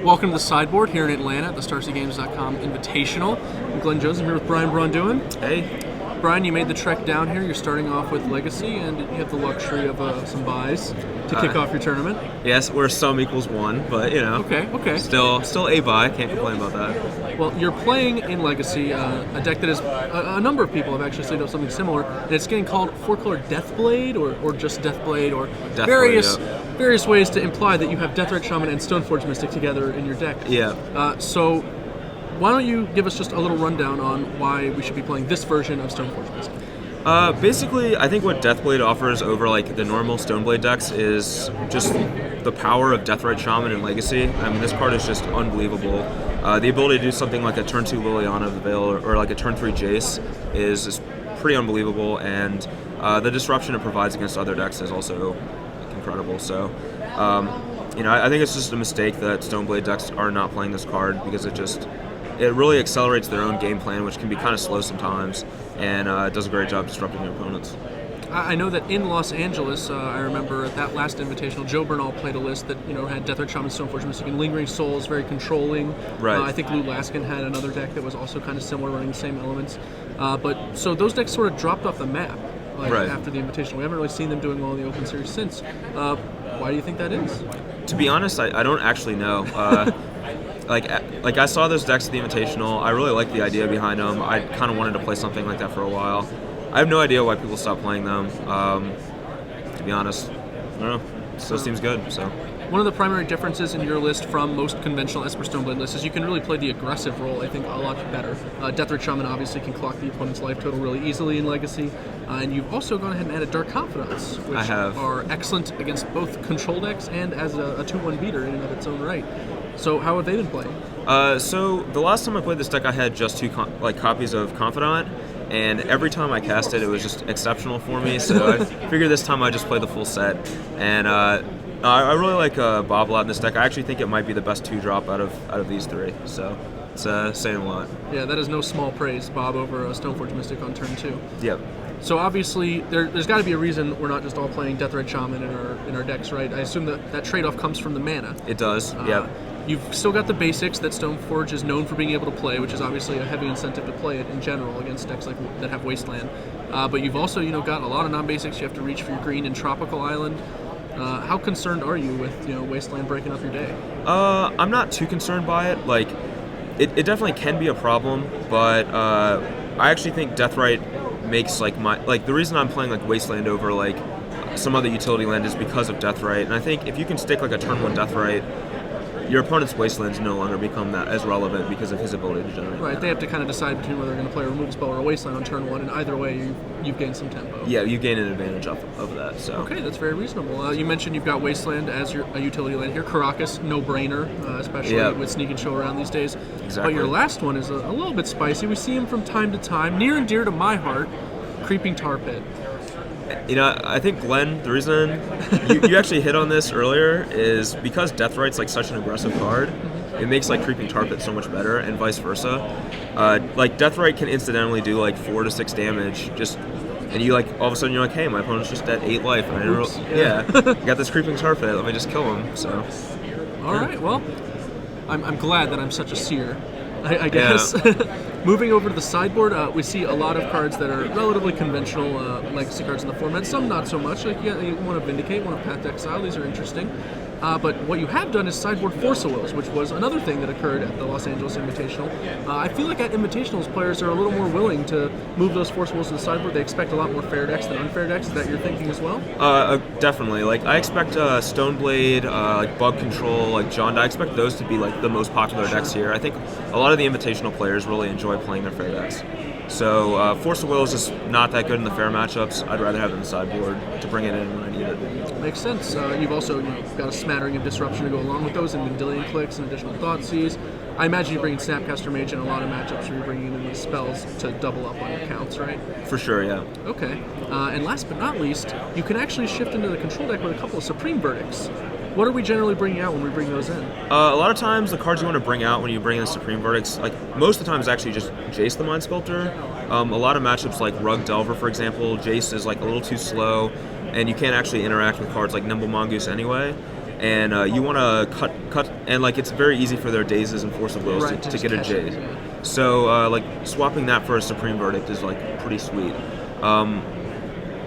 Welcome to the sideboard here in Atlanta at the StarCityGames.com Invitational. I'm Glenn Jones. I'm here with Brian Braun-Duin. Hey. Brian, you made the trek down here. You're starting off with Legacy, and you have the luxury of some buys to kick off your tournament. Yes, we're sum equals 1, but you know. Okay. Still a buy. Can't complain about that. Well, you're playing in Legacy, a deck that is a number of people have actually said something similar, and it's getting called 4-color Deathblade, or just Deathblade, or various ways to imply that you have Deathrite Shaman and Stoneforge Mystic together in your deck. Yeah. So why don't you give us just a little rundown on why we should be playing this version of Stoneforge Mystic? Basically, I think what Deathblade offers over like the normal Stoneblade decks is just the power of Deathrite Shaman in Legacy. I mean, this card is just unbelievable. The ability to do something like a turn 2 Liliana of the Veil or like a turn 3 Jace is pretty unbelievable, and the disruption it provides against other decks is also incredible. So, I think it's just a mistake that Stoneblade decks are not playing this card because it really accelerates their own game plan, which can be kind of slow sometimes, and it does a great job disrupting their opponents. I know that in Los Angeles, I remember at that last Invitational, Joe Bernal played a list that had Deathrite Shaman, Stoneforge Mystic, and Lingering Souls, very controlling. Right. I think Lou Laskin had another deck that was also kind of similar, running the same elements. So those decks sort of dropped off the map after the Invitational. We haven't really seen them doing well in the Open Series since. Why do you think that is? To be honest, I don't actually know. Like I saw those decks at the Invitational. I really like the idea behind them. I kind of wanted to play something like that for a while. I have no idea why people stopped playing them. To be honest, I don't know. It still seems good. So. One of the primary differences in your list from most conventional Esper Stoneblade lists is you can really play the aggressive role, I think, a lot better. Deathrite Shaman obviously can clock the opponent's life total really easily in Legacy, and you've also gone ahead and added Dark Confidants, which are excellent against both control decks and as a 2-1 beater in and of its own right. So how have they been playing? So the last time I played this deck, I had just 2 copies of Confidant, and every time I cast it, it was just exceptional for me. So I figured this time I'd just play the full set, and I really like Bob a lot in this deck. I actually think it might be the best 2-drop out of these 3. So it's saying a lot. Yeah, that is no small praise, Bob, over Stoneforge Mystic on turn 2. Yep. So obviously, there's got to be a reason we're not just all playing Deathrite Shaman in our decks, right? I assume that trade-off comes from the mana. It does. Yep. You've still got the basics that Stoneforge is known for being able to play, which is obviously a heavy incentive to play it in general against decks that have Wasteland. But you've also got a lot of non-basics. You have to reach for your green and Tropical Island. How concerned are you with Wasteland breaking up your day? I'm not too concerned by it. Like, it definitely can be a problem, but I actually think Deathrite makes the reason I'm playing Wasteland over some other utility land is because of Deathrite, and I think if you can stick a turn 1 Deathrite, your opponent's Wastelands no longer become that as relevant because of his ability to generate. Right, they have to kind of decide between whether they're going to play a removal spell or a Wasteland on turn 1, and either way, you've gained some tempo. Yeah, you gain an advantage off of that. So. Okay, that's very reasonable. You mentioned you've got Wasteland as a utility land here. Caracas, no-brainer, especially with Sneak and Show around these days. Exactly. But your last one is a little bit spicy. We see him from time to time, near and dear to my heart, Creeping Tar Pit. I think, Glenn, the reason you actually hit on this earlier is because Deathrite's such an aggressive card, it makes Creeping Tar Pit so much better, and vice versa. Deathrite can incidentally do 4 to 6 damage, and you all of a sudden you're hey, my opponent's just at 8 life, and I got this Creeping Tar Pit, let me just kill him. So. All right, well, I'm glad that I'm such a seer, I guess. Yeah. Moving over to the sideboard, we see a lot of cards that are relatively conventional Legacy cards in the format. Some not so much. You want to Vindicate, one of Path to Exile. These are interesting. But what you have done is sideboard Force of Wills, which was another thing that occurred at the Los Angeles Invitational. I feel like at Invitationals, players are a little more willing to move those Force of Wills to the sideboard. They expect a lot more fair decks than unfair decks. Is that your thinking as well? Definitely. I expect Stoneblade, Bug Control, John. I expect those to be the most popular decks here. I think a lot of the Invitational players really enjoy playing their fair decks. So Force of Will is just not that good in the fair matchups. I'd rather have it in the sideboard to bring it in when I need it. Makes sense. You've also got a smattering of disruption to go along with those, and Mendelian Clicks and additional Thoughtseize. I imagine you bring in Snapcaster Mage in a lot of matchups where you're bringing in these spells to double up on your counts, right? For sure, yeah. Okay. And last but not least, you can actually shift into the control deck with a couple of Supreme Verdicts. What are we generally bringing out when we bring those in? A lot of times, the cards you want to bring out when you bring in Supreme Verdicts, most of the time is actually just Jace the Mind Sculptor. A lot of matchups like Rug Delver, for example, Jace is a little too slow, and you can't actually interact with cards like Nimble Mongoose anyway. and you want to cut, and like it's very easy for their dazes and Force of Wills Right, to just get a catch it, Jaze. yeah. So like swapping that for a Supreme Verdict is like pretty sweet.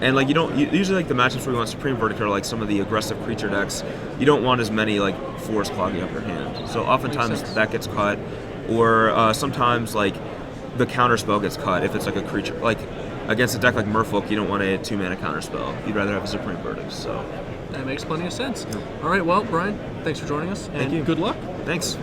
And like usually like the matchups where you want Supreme Verdict are like some of the aggressive creature decks. You don't want as many like fours clogging up your hand. So oftentimes that gets cut, or sometimes like the counter spell gets cut if it's like a creature. Like against a deck like Merfolk, you don't want a 2-mana counter spell. You'd rather have a Supreme Verdict. So that makes plenty of sense. All right, well, Brian, thanks for joining us. Thank you. Good luck. Thanks.